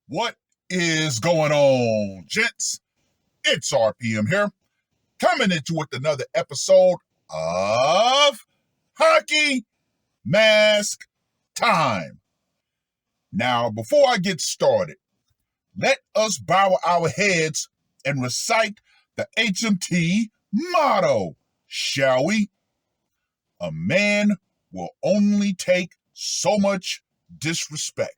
What is going on, gents? It's R.P.M. here, coming into with another episode of Hockey Mask Time. Now, before I get started, let us bow our heads and recite the HMT motto, shall we? A man will only take so much disrespect.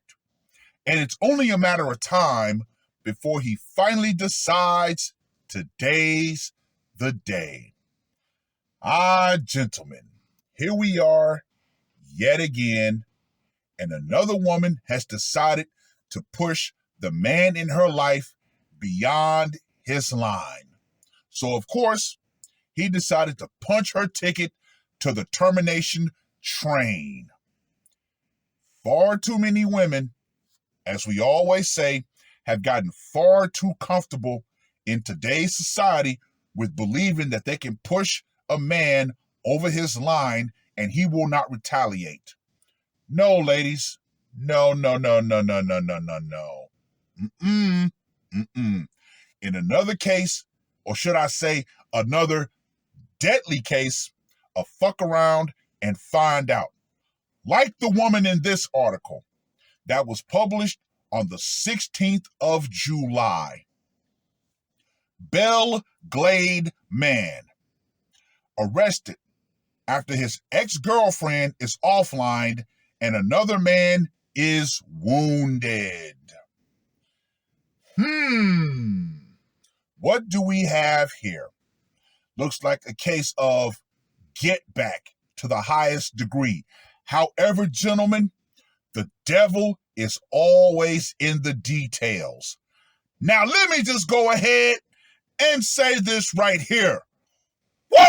And it's only a matter of time before he finally decides today's the day. Gentlemen, here we are yet again, and another woman has decided to push the man in her life beyond his line. So, of course, he decided to punch her ticket to the termination train. Far too many women, as we always say, have gotten far too comfortable in today's society with believing that they can push a man over his line and he will not retaliate. No, ladies. No. In another case, or should I say another deadly case, of fuck around and find out. Like the woman in this article that was published on the 16th of July. Belle Glade man arrested after his ex-girlfriend is offline and another man is wounded. What do we have here? Looks like a case of get back to the highest degree. However, gentlemen, the devil is always in the details. Now, let me just go ahead and say this right here. Woo!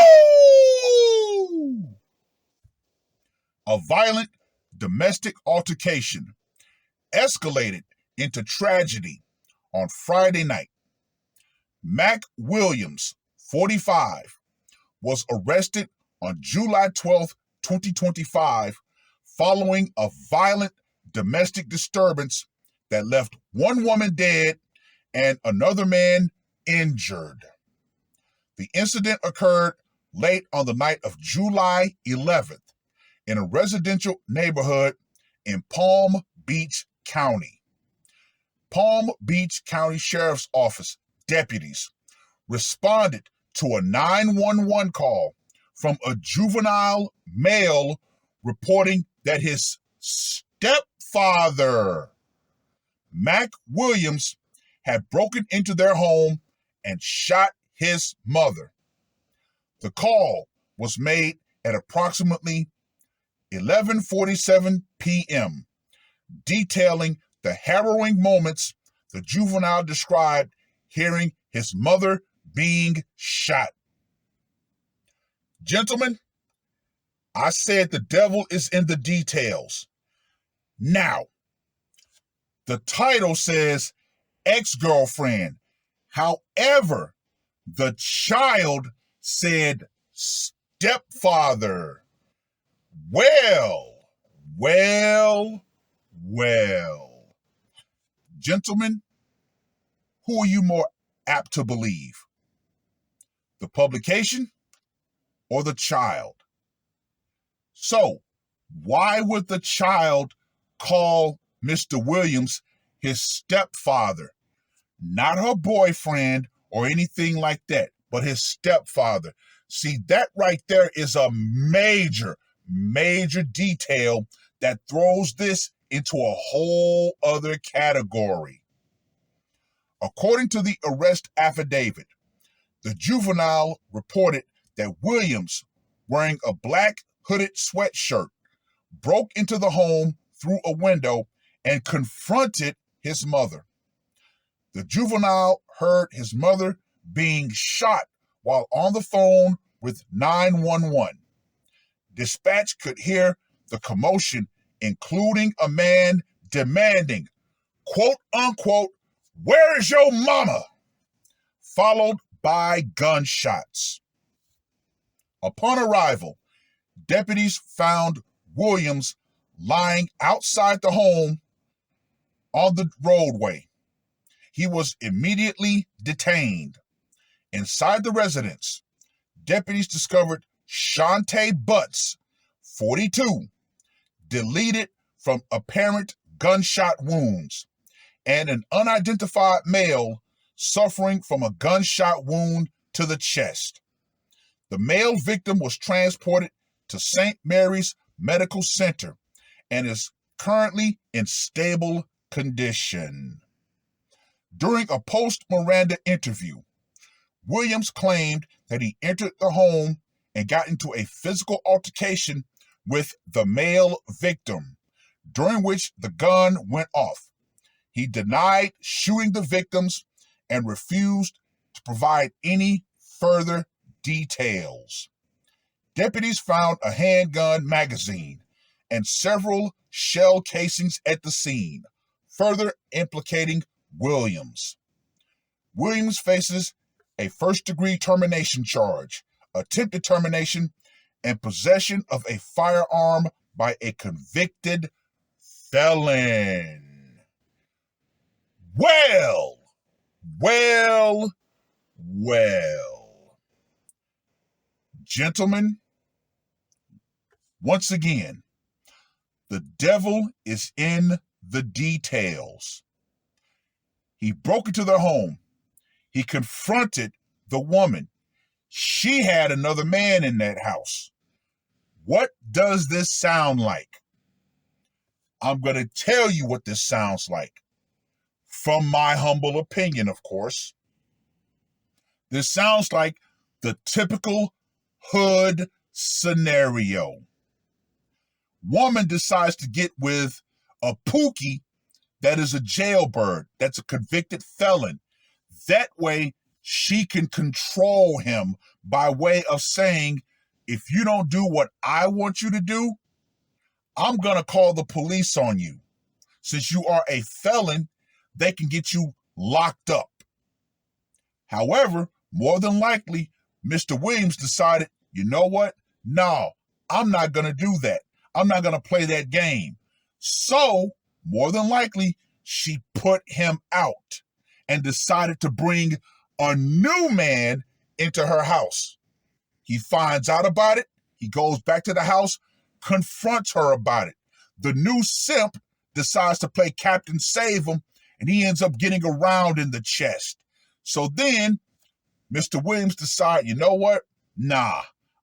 A violent domestic altercation escalated into tragedy on Friday night. Mac Williams, 45, was arrested on July 12, 2025, following a violent domestic disturbance that left one woman dead and another man injured. The incident occurred late on the night of July 11th in a residential neighborhood in Palm Beach County. Palm Beach County Sheriff's Office deputies responded to a 911 call from a juvenile male reporting that his stepfather, Mac Williams, had broken into their home and shot his mother. The call was made at approximately 11:47 p.m., detailing the harrowing moments the juvenile described hearing his mother being shot. Gentlemen, I said the devil is in the details. Now, the title says ex-girlfriend. However, the child said stepfather. Well. Gentlemen, who are you more apt to believe? The publication or the child? So, why would the child call Mr. Williams his stepfather? Not her boyfriend or anything like that, but his stepfather. See, that right there is a major detail that throws this into a whole other category. According to the arrest affidavit, the juvenile reported that Williams, wearing a black hooded sweatshirt, broke into the home through a window and confronted his mother. The juvenile heard his mother being shot while on the phone with 911. Dispatch could hear the commotion, including a man demanding, quote unquote, "Where is your mama?" followed by gunshots. Upon arrival, deputies found Williams lying outside the home on the roadway, He was immediately detained. Inside the residence, deputies discovered Shantae Butts, 42, deleted from apparent gunshot wounds, and an unidentified male suffering from a gunshot wound to the chest. The male victim was transported to St. Mary's Medical Center and is currently in stable condition. During a post-Miranda interview, Williams claimed that he entered the home and got into a physical altercation with the male victim, during which the gun went off. He denied shooting the victims and refused to provide any further details. Deputies found a handgun magazine and several shell casings at the scene, further implicating Williams. Williams faces a first-degree termination charge, attempted termination, and possession of a firearm by a convicted felon. Well. Gentlemen, once again, the devil is in the details. He broke into their home. He confronted the woman. She had another man in that house. What does this sound like? I'm going to tell you what this sounds like. From my humble opinion, of course. This sounds like the typical hood scenario. Woman decides to get with a pookie that is a jailbird, that's a convicted felon. That way, she can control him by way of saying, if you don't do what I want you to do, I'm going to call the police on you. Since you are a felon, they can get you locked up. However, more than likely, Mr. Williams decided, you know what? No, I'm not going to do that. I'm not going to play that game. So, more than likely, she put him out and decided to bring a new man into her house. He finds out about it. He goes back to the house, confronts her about it. The new simp decides to play Captain Save Him, and he ends up getting a round in the chest. So then, Mr. Williams decides, you know what? Nah,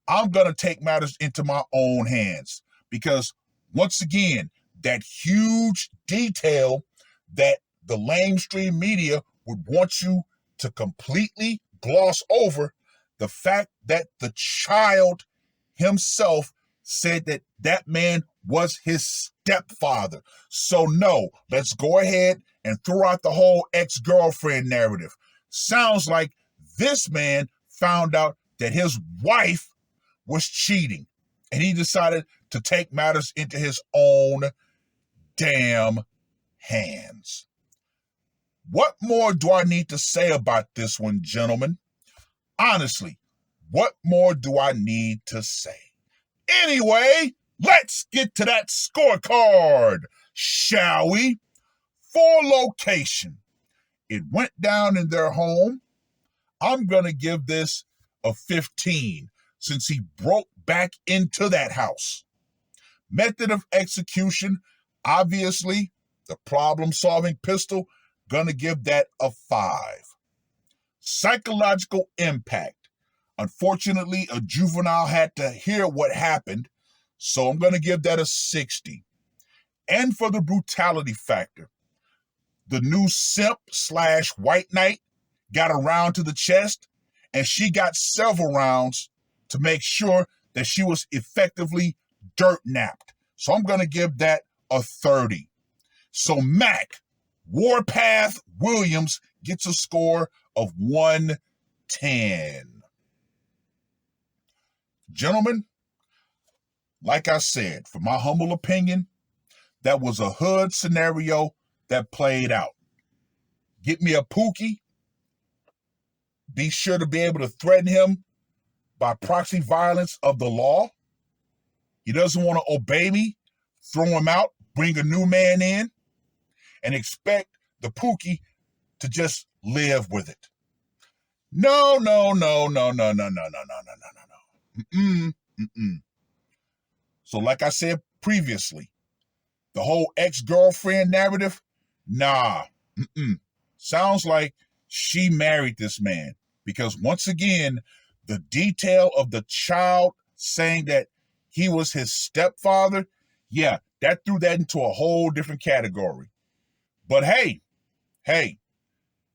I'm going to take matters into my own hands. Because, once again, that huge detail that the lamestream media would want you to completely gloss over, the fact that the child himself said that that man was his stepfather. So no, let's go ahead and throw out the whole ex-girlfriend narrative. Sounds like this man found out that his wife was cheating, and he decided to take matters into his own damn hands. What more do I need to say about this one, gentlemen? Honestly, what more do I need to say? Anyway, let's get to that scorecard, shall we? For location, it went down in their home. I'm going to give this a 15 since he broke back into that house. Method of execution, obviously, the problem-solving pistol, gonna give that a 5. Psychological impact. Unfortunately, a juvenile had to hear what happened, so I'm gonna give that a 60. And for the brutality factor, the new simp / white knight got a round to the chest, and she got several rounds to make sure that she was effectively dirt napped. So I'm going to give that a 30. So Mac, Warpath Williams gets a score of 110. Gentlemen, like I said, for my humble opinion, that was a hood scenario that played out. Get me a pookie. Be sure to be able to threaten him by proxy violence of the law. He doesn't want to obey me. Throw him out, bring a new man in, and expect the pookie to just live with it. No, no, no, no, no, no, no, no, no, no, no, no, no. So like I said previously, the whole ex-girlfriend narrative, nah. Sounds like she married this man, because once again, the detail of the child saying that he was his stepfather, yeah, that threw that into a whole different category. But hey,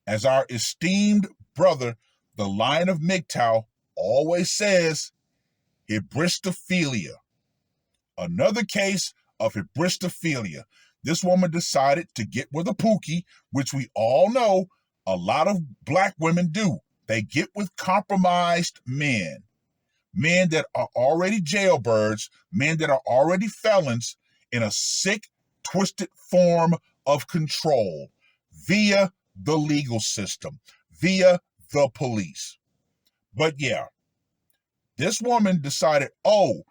as our esteemed brother, the Lion of MGTOW, always says, hybristophilia. Another case of hybristophilia. This woman decided to get with a pookie, which we all know a lot of black women do. They get with compromised men. Men that are already jailbirds, men that are already felons in a sick, twisted form of control via the legal system, via the police. But yeah, this woman decided, oh,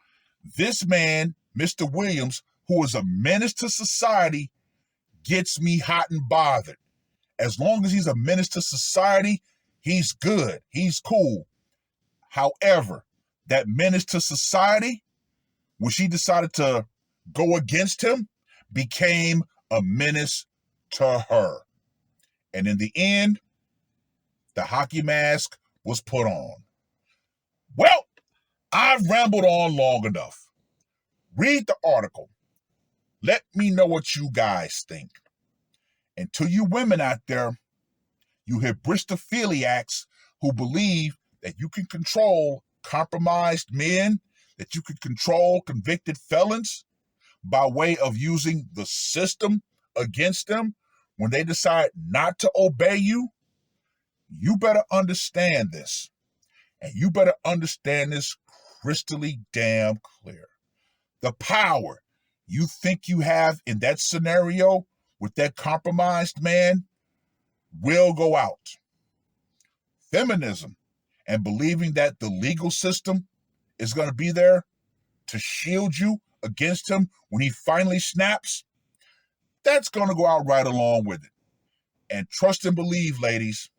this man, Mr. Williams, who is a menace to society, gets me hot and bothered. As long as he's a menace to society, he's good. He's cool. However, that menace to society, when she decided to go against him, became a menace to her. And in the end, the hockey mask was put on. Well, I've rambled on long enough. Read the article. Let me know what you guys think. And to you women out there, you hybristophiliacs who believe that you can control compromised men, that you can control convicted felons by way of using the system against them when they decide not to obey you, you better understand this. And you better understand this crystally damn clear. The power you think you have in that scenario with that compromised man will go out. Feminism and believing that the legal system is going to be there to shield you against him when he finally snaps, that's going to go out right along with it. And trust and believe, ladies,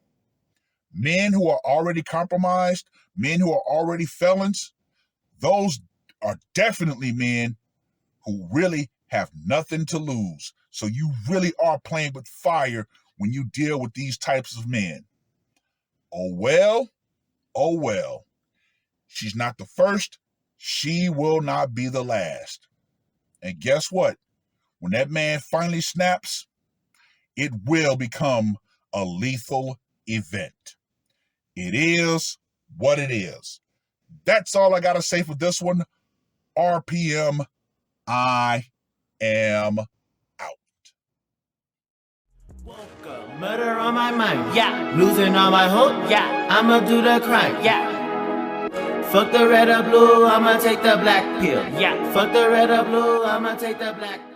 men who are already compromised, men who are already felons, those are definitely men who really have nothing to lose. So you really are playing with fire when you deal with these types of men. Oh well. She's not the first. She will not be the last. And guess what? When that man finally snaps, it will become a lethal event. It is what it is. That's all I got to say for this one. R.P.M. I am out. Woke up, murder on my mind, yeah. Losing all my hope, yeah. I'ma do the crime, yeah. Fuck the red or blue, I'ma take the black pill, yeah. Fuck the red or blue, I'ma take the black pill.